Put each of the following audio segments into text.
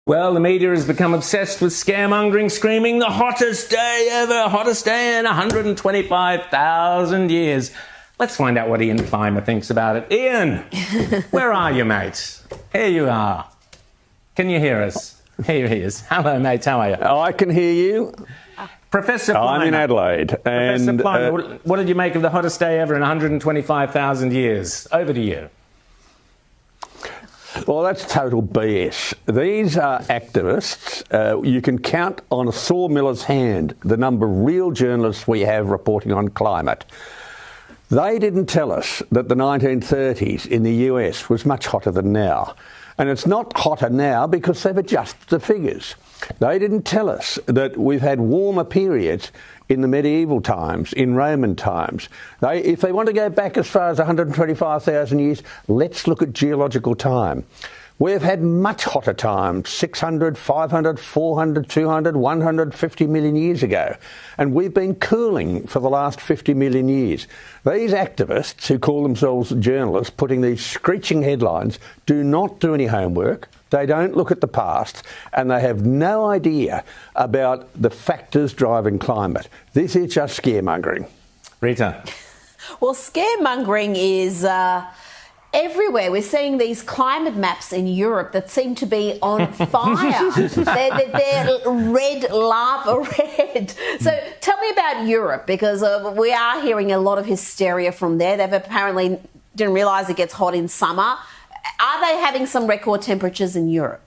Well, the media has become obsessed with scaremongering, screaming the hottest day ever, hottest day in 125,000 years. Let's find out what Ian Clymer thinks about it. Ian, where are you, mate? Here you are. Can you hear us? Here he is. Hello, mate. How are you? I can hear you. Professor Clymer. I'm in Adelaide. Professor Clymer, what did you make of the hottest day ever in 125,000 years? Over to you. Well, that's total BS. These are activists. You can count on a sawmiller's hand the number of real journalists we have reporting on climate. They didn't tell us that the 1930s in the US was much hotter than now. And it's not hotter now because they've adjusted the figures. They didn't tell us that we've had warmer periods in the medieval times, in Roman times. If they want to go back as far as 125,000 years, let's look at geological time. We've had much hotter times, 600, 500, 400, 200, 150 million years ago. And we've been cooling for the last 50 million years. These activists who call themselves journalists, putting these screeching headlines, do not do any homework. They don't look at the past, and they have no idea about the factors driving climate. This is just scaremongering. Rita. Well, scaremongering is everywhere. We're seeing these climate maps in Europe that seem to be on fire. they're red, lava red. So tell me about Europe, because we are hearing a lot of hysteria from there. They've apparently didn't realise it gets hot in summer. Are they having some record temperatures in Europe?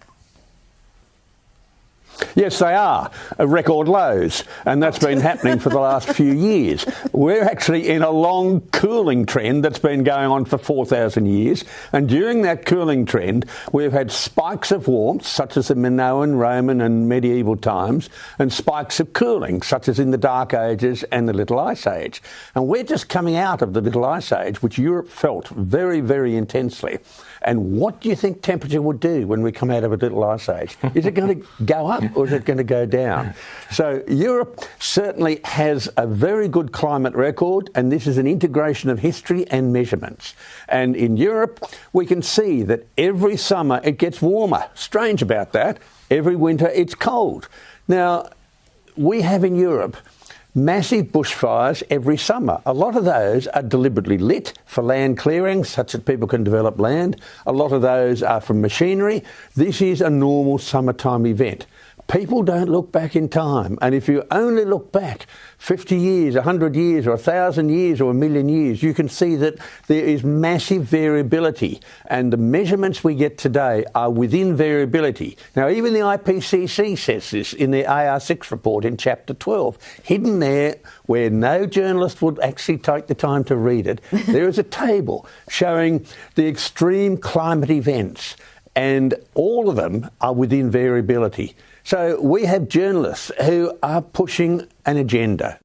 Yes, they are. Record lows. And that's been happening for the last few years. We're actually in a long cooling trend that's been going on for 4,000 years. And during that cooling trend, we've had spikes of warmth, such as in Minoan, Roman and medieval times, and spikes of cooling, such as in the Dark Ages and the Little Ice Age. And we're just coming out of the Little Ice Age, which Europe felt very, very intensely. And what do you think temperature would do when we come out of a Little Ice Age? Is it going to go up or is it going to go down? So Europe certainly has a very good climate record, and this is an integration of history and measurements. And in Europe, we can see that every summer it gets warmer. Strange about that. Every winter it's cold. Now, we have in Europe massive bushfires every summer. A lot of those are deliberately lit for land clearing, such that people can develop land. A lot of those are from machinery. This is a normal summertime event. People don't look back in time. And if you only look back 50 years, 100 years or 1,000 years or 1,000,000 years, you can see that there is massive variability. And the measurements we get today are within variability. Now, even the IPCC says this in their AR6 report in Chapter 12. Hidden there, where no journalist would actually take the time to read it, there is a table showing the extreme climate events. And all of them are within variability. So we have journalists who are pushing an agenda.